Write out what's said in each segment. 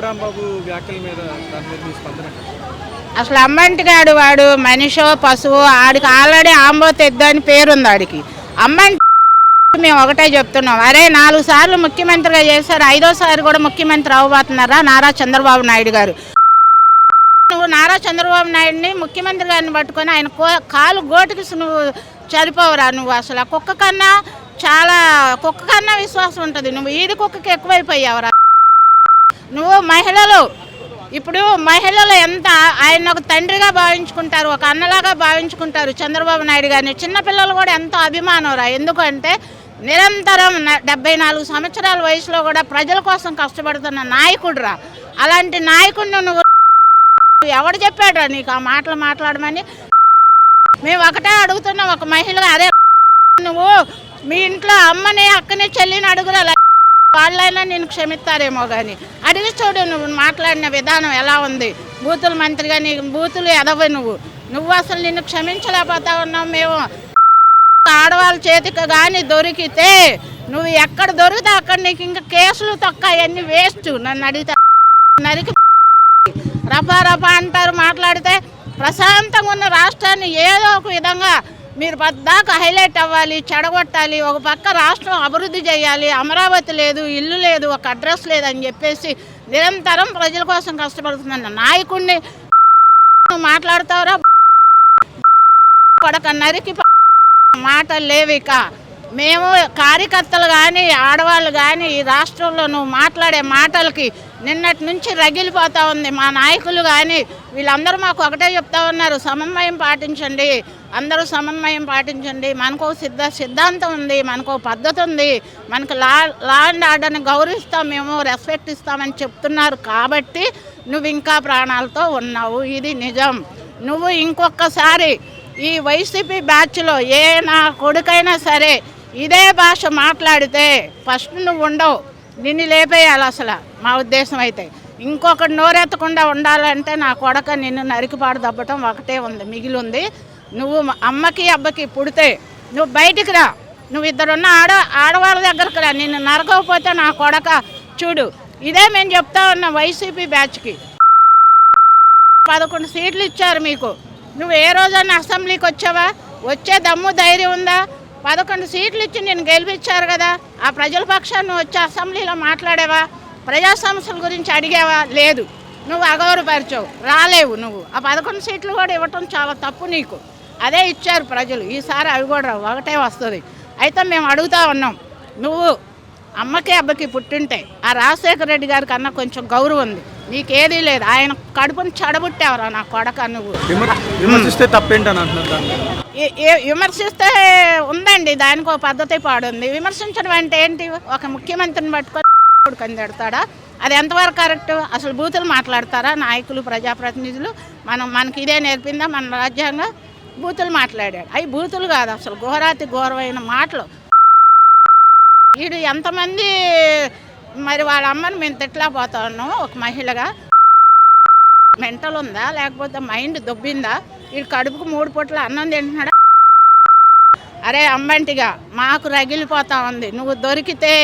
అంబటి రాంబాబు వ్యాఖ్యల మీద దాని మీద మీ స్పందన? అసలు అమ్మంటి గాడు వాడు మనిషో పశువు, ఆడికి ఆల్రెడీ ఆంబోతెద్దు అని పేరుంది. ఆడికి అమ్మంటి మేము ఒకటే చెప్తున్నాం, అరే 4 సార్లు ముఖ్యమంత్రిగా చేశారు, 5వసారి కూడా ముఖ్యమంత్రి అవ్వబోతున్నారా నారా చంద్రబాబు నాయుడు గారు. నువ్వు నారా చంద్రబాబు నాయుడిని ముఖ్యమంత్రి గారిని పట్టుకొని ఆయన కాలు గోటికి నువ్వు చనిపోవరా? నువ్వు అసలు కుక్క కన్నా విశ్వాసం ఉంటుంది, నువ్వు ఈది కుక్కకి ఎక్కువైపోయావరా నువ్వు. ఇప్పుడు మహిళలు ఎంత ఆయన ఒక తండ్రిగా భావించుకుంటారు, ఒక అన్నలాగా భావించుకుంటారు చంద్రబాబు నాయుడు గారిని. చిన్నపిల్లలు కూడా ఎంతో అభిమానంరా. ఎందుకంటే నిరంతరం 74 సంవత్సరాల వయసులో కూడా ప్రజల కోసం కష్టపడుతున్న నాయకుడురా. అలాంటి నాయకుడిని నువ్వు ఎవడు చెప్పాడురా నీకు ఆ మాటలు మాట్లాడమని? మేము ఒకటే అడుగుతున్నాం, ఒక మహిళగా, అదే నువ్వు మీ ఇంట్లో అమ్మని అక్కని చెల్లిని అడుగురా, వాళ్ళైనా నేను క్షమిస్తారేమో కానీ అడిగి చూడు నువ్వు మాట్లాడిన విధానం ఎలా ఉంది. బూతుల మంత్రిగా నీకు బూతులు ఎదవ నువ్వు అసలు నిన్ను క్షమించలేకపోతా ఉన్నావు. మేము ఆడవాళ్ళ చేతికి కానీ దొరికితే నువ్వు ఎక్కడ దొరికితే అక్కడ నీకు ఇంకా కేసులు తొక్క అవన్నీ వేస్ట్. నన్ను అడిగితే నరికి రఫా అంటారు. మాట్లాడితే ప్రశాంతంగా ఉన్న రాష్ట్రాన్ని ఏదో ఒక విధంగా మీరు పద్దాకా హైలైట్ అవ్వాలి, చెడగొట్టాలి. ఒక పక్క రాష్ట్రం అభివృద్ధి చేయాలి, అమరావతి లేదు, ఇల్లు లేదు, ఒక అడ్రస్ లేదని చెప్పేసి నిరంతరం ప్రజల కోసం కష్టపడుతున్న నాయకుడిని మాట్లాడతావురా? కొడక నరికి మాటలు లేవిక. మేము కార్యకర్తలు కానీ ఆడవాళ్ళు కానీ ఈ రాష్ట్రంలో నువ్వు మాట్లాడే మాటలకి నిన్నటి నుంచి రగిలిపోతూ ఉంది. మా నాయకులు కానీ వీళ్ళందరూ మాకు ఒకటే చెప్తా ఉన్నారు, సమన్వయం పాటించండి, అందరూ సమన్వయం పాటించండి. మనకు సిద్ధాంతం ఉంది, మనకు పద్ధతి ఉంది, మనకు లా అండ్ ఆర్డర్ని గౌరవిస్తాం, మేము రెస్పెక్ట్ ఇస్తామని చెప్తున్నారు. కాబట్టి నువ్వు ఇంకా ప్రాణాలతో ఉన్నావు, ఇది నిజం. నువ్వు ఇంకొకసారి ఈ వైసీపీ బ్యాచ్లో ఏ నా కొడుకైనా సరే ఇదే భాష మాట్లాడితే ఫస్ట్ నువ్వు ఉండవు, నిన్ను లేపేయాలి. అసలు మా ఉద్దేశం అయితే ఇంకొకటి నోరెత్తకుండా ఉండాలంటే నా కొడక నిన్ను నరికిపాడు దబ్బటం ఒకటే ఉంది, మిగిలి ఉంది. నువ్వు అమ్మకి అబ్బకి పుడితే నువ్వు బయటికి రా, నువ్వు ఇద్దరున్న ఆడవాళ్ళ దగ్గరకు రా, నిన్ను నరకకపోతే నా కొడక చూడు. ఇదే మేము చెప్తా ఉన్నాం వైసీపీ బ్యాచ్కి. 11 సీట్లు ఇచ్చారు మీకు, నువ్వు ఏ రోజైనా అసెంబ్లీకి వచ్చావా? వచ్చే దమ్ము ధైర్యం ఉందా? 11 సీట్లు ఇచ్చి నేను గెలిపించారు కదా, ఆ ప్రజల పక్షాన్ని నువ్వు వచ్చి అసెంబ్లీలో మాట్లాడేవా? ప్రజా సమస్యల గురించి అడిగావా? లేదు. నువ్వు అగౌరవపరిచావు, రాలేవు. నువ్వు ఆ 11 సీట్లు కూడా ఇవ్వటం చాలా తప్పు నీకు. అదే ఇచ్చారు ప్రజలు, ఈసారి అవి కూడా రావు, ఒకటే వస్తుంది. అయితే మేము అడుగుతూ ఉన్నాం, నువ్వు అమ్మకి అబ్బకి పుట్టింటే ఆ రాజశేఖర రెడ్డి గారి కన్నా కొంచెం గౌరవం ఉంది, నీకేదీ లేదు. ఆయన కడుపుని చెడబుట్టావురా నా కొడక. నువ్వు విమర్శిస్తే తప్పేంటని అంటున్నారు. విమర్శిస్తే ఉందండి, దానికి ఒక పద్ధతి పాడుంది. విమర్శించడం అంటే ఏంటి? ఒక ముఖ్యమంత్రిని పట్టుకొని కందెడతాడా? అది ఎంతవరకు కరెక్ట్? అసలు బూతులు మాట్లాడతారా నాయకులు, ప్రజాప్రతినిధులు? మనకి ఇదే నేర్పిందా మన రాజ్యాంగం? బూతులు మాట్లాడాడు. అవి బూతులు కాదు, అసలు ఘోరాతి ఘోరమైన మాటలు. వీడు ఎంతమంది మరి వాళ్ళ అమ్మని మేము తిట్టలేకపోతా ఉన్నాం. ఒక మహిళగా మెంటల్ ఉందా లేకపోతే మైండ్ దొబ్బిందా? వీడు కడుపుకు 3 పూట్ల అన్నం తింటున్నాడా? అరే అమ్మంటిగా మాకు రగిలిపోతా ఉంది, నువ్వు దొరికితే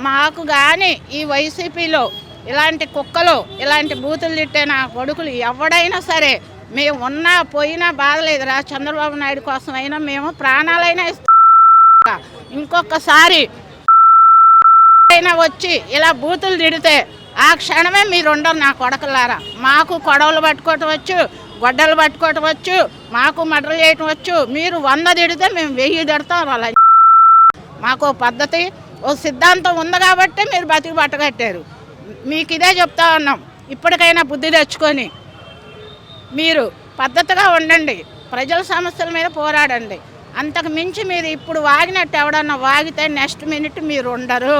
మాకు కానీ ఈ వైసీపీలో ఇలాంటి కుక్కలు, ఇలాంటి బూతులు తిట్టే నా కొడుకులు ఎవడైనా సరే మేము ఉన్నా పోయినా బాధలేదురా. చంద్రబాబు నాయుడు కోసం అయినా మేము ప్రాణాలైనా ఇస్తాం. ఇంకొకసారి అయినా వచ్చి ఇలా బూతులు తిడితే ఆ క్షణమే మీరు ఉండరు నా కొడకలారా. మాకు కొడవలు పట్టుకోవటం వచ్చు, గొడ్డలు పట్టుకోవటం వచ్చు, మాకు మర్డర్లు చేయటం వచ్చు. మీరు 100 తిడితే మేము 1000 తిడతాం. అలా మాకు పద్ధతి, ఓ సిద్ధాంతం ఉంది కాబట్టి మీరు బతికి పట్టగట్టారు. మీకు ఇదే చెప్తా ఉన్నాం, ఇప్పటికైనా బుద్ధి తెచ్చుకొని మీరు పద్ధతిగా ఉండండి, ప్రజల సమస్యల మీద పోరాడండి. అంతకు మించి మీరు ఇప్పుడు వాగినట్టు ఎవడన్నా వాగితే నెక్స్ట్ మినిట్ మీరు ఉండరు.